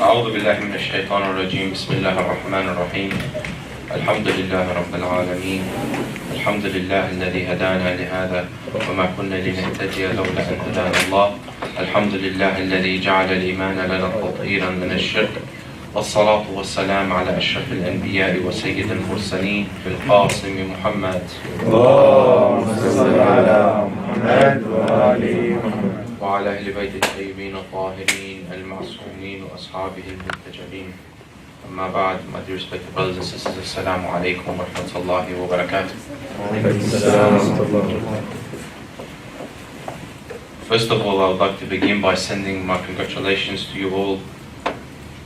أعوذ بالله من الشيطان الرجيم. بسم الله الرحمن الرحيم. الحمد لله رب العالمين. الحمد لله الذي هدانا لهذا وما كنا لنهتدي لولا أن هدانا الله. الحمد لله الذي جعل الإيمان لنا تطهيرا من الشرك. والصلاة والسلام على أشرف الأنبياء وسيد المرسلين القاسم محمد. اللهم صل على محمد وآل محمد وعلى أهل بيت الطيبين الطاهرين المعصومين وأصحابه المنتجبين. أما بعد, my dear respected brothers and sisters, السلام عليكم ورحمة الله وبركاته. First of all, I would like to begin by sending my congratulations to you all,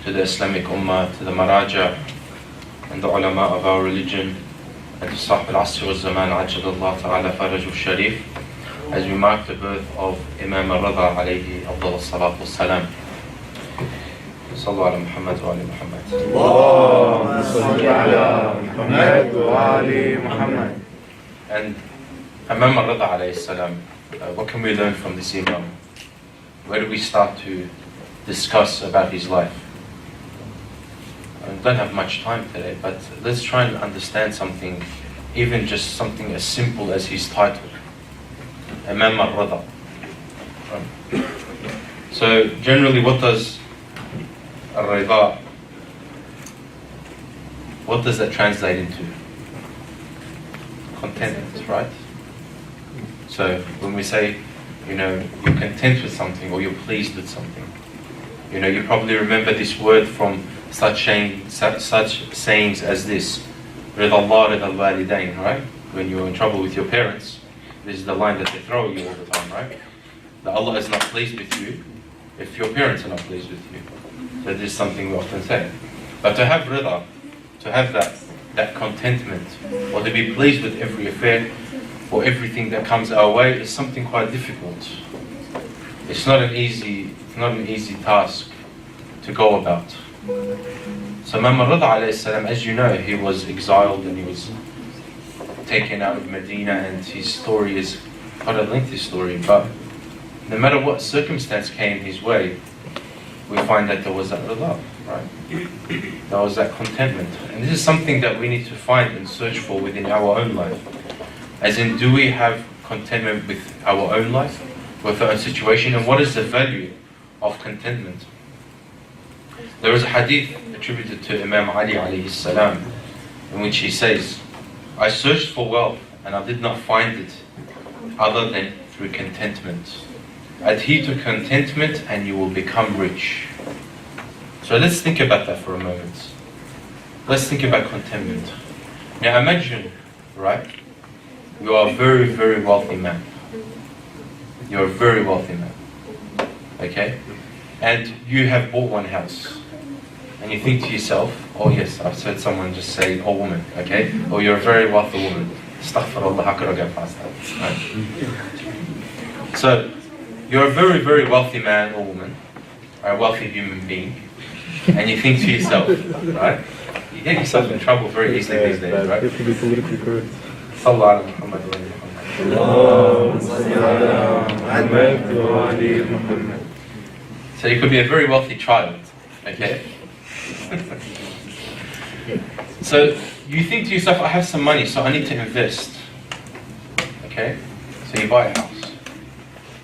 to the Islamic Ummah, to the Maraja and the ulama of our religion, and to Sahib al-Asr wal-Zaman Ajjalallahu Ta'ala Faraj al-Sharif, as we mark the birth of Imam الرضا alayhi afdal as-salatu was-salam. Sallu ala Muhammad wa ali Muhammad. اللهم صل على محمد وآل محمد. And Imam الرضا alayhi salam, what can we learn from this Imam? Where do we start to discuss about his life? I don't have much time today, but let's try and understand something, even just something as simple as his title, Imam al-Rida. So generally, what does al-Rida, what does that translate into? Contentment, right? So when we say, you're content with something or you're pleased with something, you probably remember this word from such sayings as this, Rida Allah, Rida al-Walidain, right? When you're in trouble with your parents, this is the line that they throw at you all the time, right? That Allah is not pleased with you if your parents are not pleased with you. That is something we often say. But to have Rida, to have that contentment, or to be pleased with every affair or everything that comes our way, is something quite difficult. It's not an easy task to go about. So Imam al-Rida alayhi salam, as you know, he was exiled and he was taken out of Medina, and his story is quite a lengthy story, but no matter what circumstance came his way, we find that there was that Rida, right? There was that contentment. And this is something that we need to find and search for within our own life. As in, do we have contentment with our own life, with our own situation, and what is the value of contentment? There is a hadith attributed to Imam Ali alayhi salam, in which he says, I searched for wealth and I did not find it other than through contentment. Adhere to contentment and you will become rich. So let's think about that for a moment. Let's think about contentment. Now imagine, right, you are a very, very wealthy man. You're a very wealthy man. Okay? And you have bought one house. And you think to yourself, oh yes, I've heard someone just say, oh woman, okay? Or you're a very wealthy woman. Astaghfirullah, how could I go past that? Right? So, you're a very, very wealthy man or woman, or a wealthy human being, and you think to yourself, right? You get yourself in trouble very easily these days, right? You have to be politically correct. Sallu ala Muhammad wa ali Muhammad. So you could be a very wealthy child, okay? So you think to yourself, I have some money, so I need to invest. Okay? So you buy a house.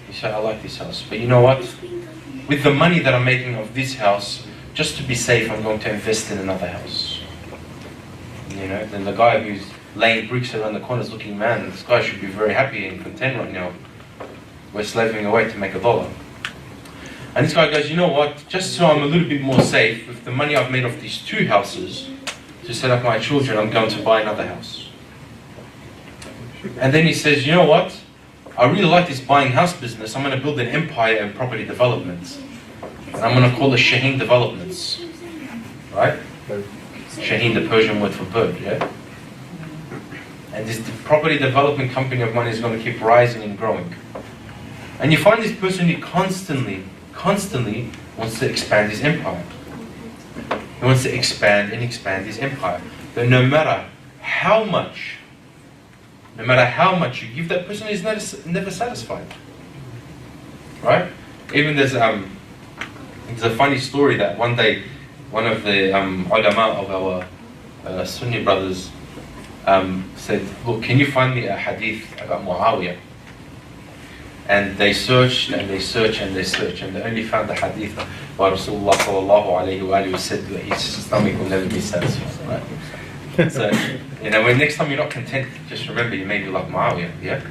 You say, I like this house. But you know what? With the money that I'm making of this house, just to be safe, I'm going to invest in another house. Then the guy who's laying bricks around the corner is looking, man, this guy should be very happy and content right now. We're slaving away to make $1. And this guy goes, you know what, just so I'm a little bit more safe, with the money I've made off these 2 houses to set up my children, I'm going to buy another house. And then he says, you know what, I really like this buying house business, I'm going to build an empire in property development. And I'm going to call it Shahin Developments. Right? Shahin, the Persian word for bird, yeah? And this property development company of mine is going to keep rising and growing. And you find this person who constantly wants to expand his empire. He wants to expand his empire. But no matter how much you give, that person is never satisfied. Right? Even there's It's a funny story that one day, one of the ulama of our Sunni brothers said, look, can you find me a hadith about Muawiyah? And they searched and they searched and they searched, and they only found the hadith where Rasulullah sallallahu alayhi wa alihi said that his stomach will never be satisfied, right? So, you know, when next time you're not content, just remember you may be like Muawiyah, yeah?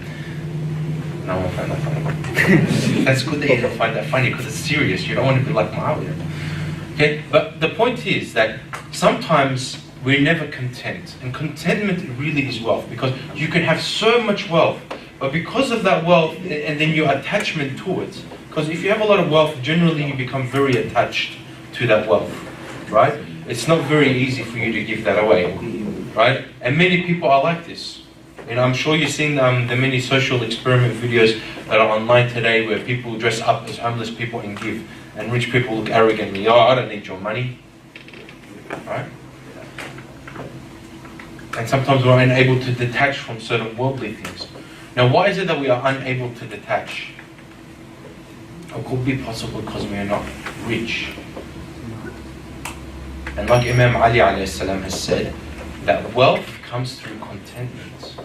No one found that funny. That's good that you don't find that funny, because it's serious. You don't want to be like Muawiyah. Okay, but the point is that sometimes we're never content, and contentment really is wealth, because you can have so much wealth, but because of that wealth and then your attachment to it, because if you have a lot of wealth, generally you become very attached to that wealth, right? It's not very easy for you to give that away, right? And many people are like this. And I'm sure you've seen the many social experiment videos that are online today where people dress up as homeless people and give, and rich people look arrogantly, oh, I don't need your money, right? And sometimes we're unable to detach from certain worldly things. Now, why is it that we are unable to detach? It could be possible because we are not rich. And like Imam Ali alayhi salam has said, that wealth comes through contentment.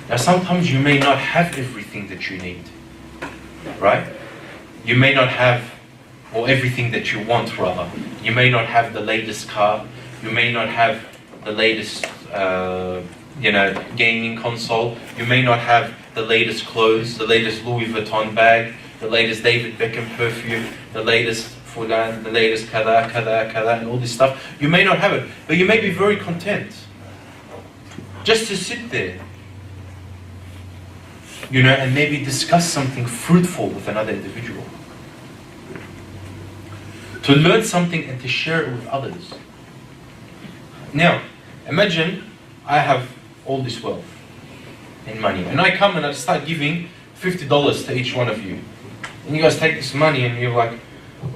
Now, sometimes you may not have everything that you need, right? You may not have, or everything that you want rather. You may not have the latest car. You may not have the latest gaming console. You may not have the latest clothes, the latest Louis Vuitton bag, the latest David Beckham perfume, the latest fulan, the latest kada, and all this stuff. You may not have it, but you may be very content just to sit there, and maybe discuss something fruitful with another individual. To learn something and to share it with others. Now, imagine I have all this wealth and money, and I come and I start giving $50 to each one of you. And you guys take this money and you're like,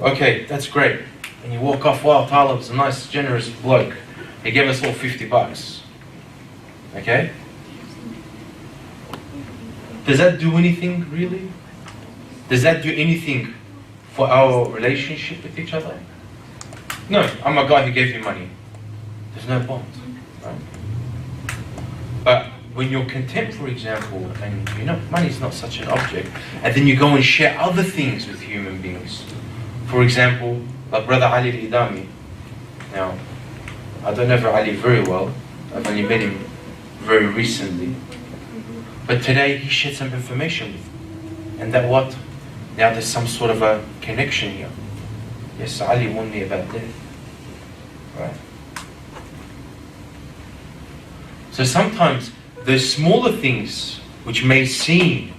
okay, that's great. And you walk off, wow, Talib's a nice, generous bloke. He gave us all $50. Okay? Does that do anything, really? Does that do anything for our relationship with each other? No, I'm a guy who gave you money. There's no bond. Right? But when you're content, for example, and money is not such an object, and then you go and share other things with human beings. For example, like Brother Ali al-Idami. Now, I don't know Ali very well. I've only met him very recently. But today he shared some information with me. And that what? Now there's some sort of a connection here. Yes, Ali warned me about death. Right? So sometimes the smaller things which may seem,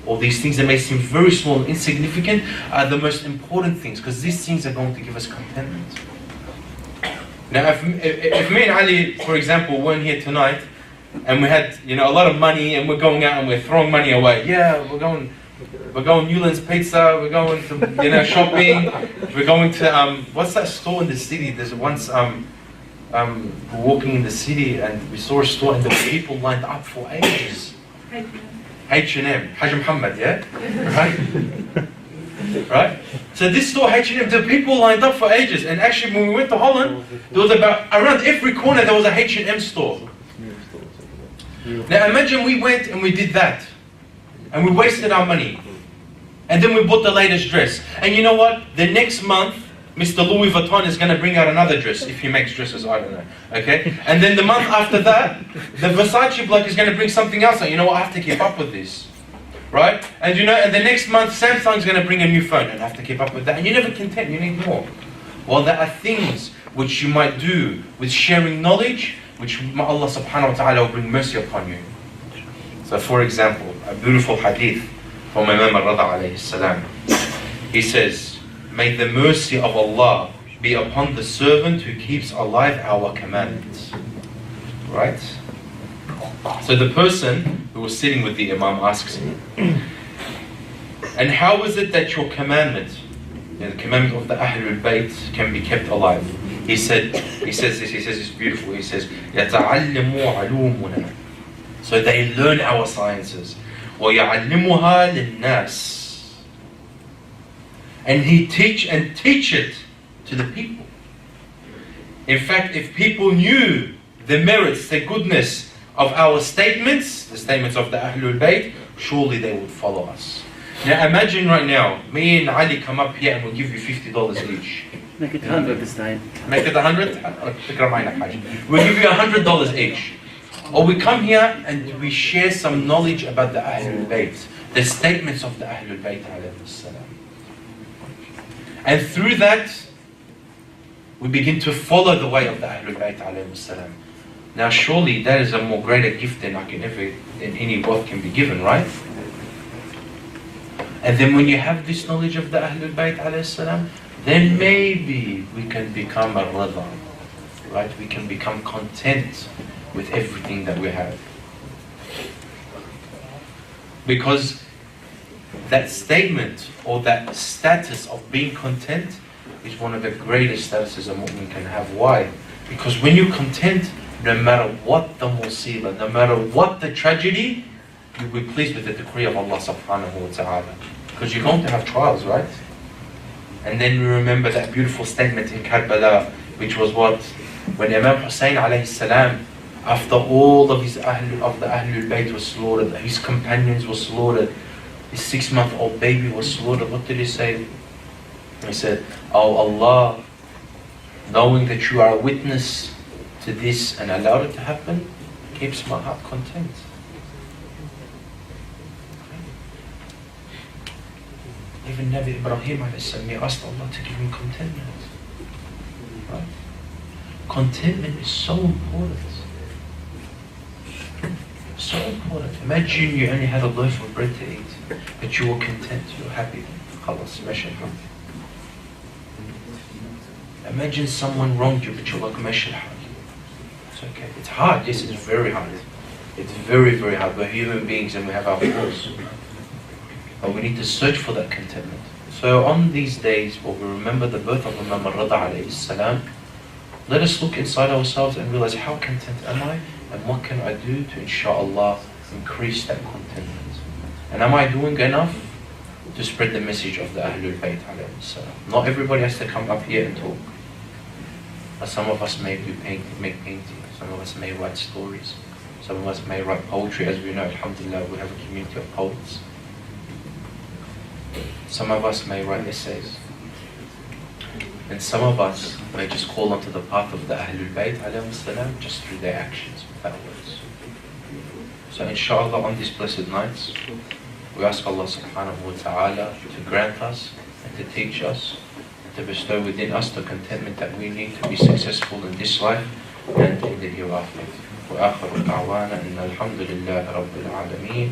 all these things that may seem very small and insignificant are the most important things, because these things are going to give us contentment. Now if me and Ali, for example, weren't here tonight, and we had a lot of money, and we're going out and we're throwing money away. Yeah, we're going Newland's Pizza, we're going to shopping, we're going to what's that store in the city? There's once walking in the city and we saw a store and there were people lined up for ages. H&M, Hajj Muhammad, yeah? Right? Right? So this store H&M, there were people lined up for ages, and actually when we went to Holland, there was around every corner there was a H&M store. Now imagine we went and we did that, and we wasted our money, and then we bought the latest dress, and you know what? The next month, Mr. Louis Vuitton is going to bring out another dress, if he makes dresses, I don't know, okay? And then the month after that, the Versace bloke is going to bring something else out. You know what? I have to keep up with this, right? And and the next month, Samsung's going to bring a new phone, and I have to keep up with that. And you're never content, you need more. Well, there are things which you might do with sharing knowledge, which Allah subhanahu wa ta'ala will bring mercy upon you. So for example, a beautiful hadith from Imam الرضا alayhi salam. He says, may the mercy of Allah be upon the servant who keeps alive our commandments. Right? So the person who was sitting with the Imam asks him, and how is it that your commandment, the commandment of the Ahlul Bayt, can be kept alive? He says it's beautiful. He says, يَتَعَلِّمُوا عَلُومُنَا. So they learn our sciences. وَيَعَلِّمُهَا لِلنَّاسِ. And he teach it to the people. In fact, if people knew the merits, the goodness of our statements, the statements of the Ahlul Bayt, surely they would follow us. Now imagine right now, me and Ali come up here and we'll give you $50 each. Make it 100 this time. Make it 100? We'll give you $100 each. Or we come here and we share some knowledge about the Ahlul Bayt, the statements of the Ahlul Bayt alayhi salam. And through that, we begin to follow the way of the Ahlul Bayt alayhi salam. Now surely that is a more greater gift than any wealth can be given, right? And then when you have this knowledge of the Ahlul Bayt alayhi salam, then maybe we can become a Rضا, right? We can become content with everything that we have. Because that statement or that status of being content is one of the greatest statuses a mu'min can have. Why? Because when you're content, no matter what the musibah, no matter what the tragedy, you'll be pleased with the decree of Allah subhanahu wa ta'ala. Because you're going to have trials, right? And then we remember that beautiful statement in Karbala, which was what? When Imam Hussein alayhi salam, after all of the Ahlul Bayt was slaughtered, his companions were slaughtered, his 6-month-old baby was slaughtered, what did he say? He said, "Oh Allah, knowing that you are a witness to this and allowed it to happen, keeps my heart content." Even Nabi Ibrahim he asked Allah to give him contentment. Right? Contentment is so important. So important. Imagine you only had a loaf of bread to eat, but you were content, you were happy. Khalas, mashallah. Imagine someone wronged you, but you're like, mashallah. It's okay. It's hard, yes, it's very hard. It's very, very hard. We're human beings and we have our flaws. But we need to search for that contentment. So on these days where we remember the birth of Imam al-Rضa alayhi salam, let us look inside ourselves and realize, how content am I? And what can I do to, inshaAllah, increase that contentment? And am I doing enough to spread the message of the Ahlul Bayt alayhi salam? Not everybody has to come up here and talk. But some of us may make painting. Some of us may write stories. Some of us may write poetry. As we know, alhamdulillah, we have a community of poets. Some of us may write essays. And some of us may just call onto the path of the Ahlul Bayt alayhi salam just through their actions, without words. So inshallah, on these blessed nights, we ask Allah subhanahu wa ta'ala to grant us and to teach us and to bestow within us the contentment that we need to be successful in this life and in the hereafter. وآخر دعوانا إن الحمد لله رب العالمين.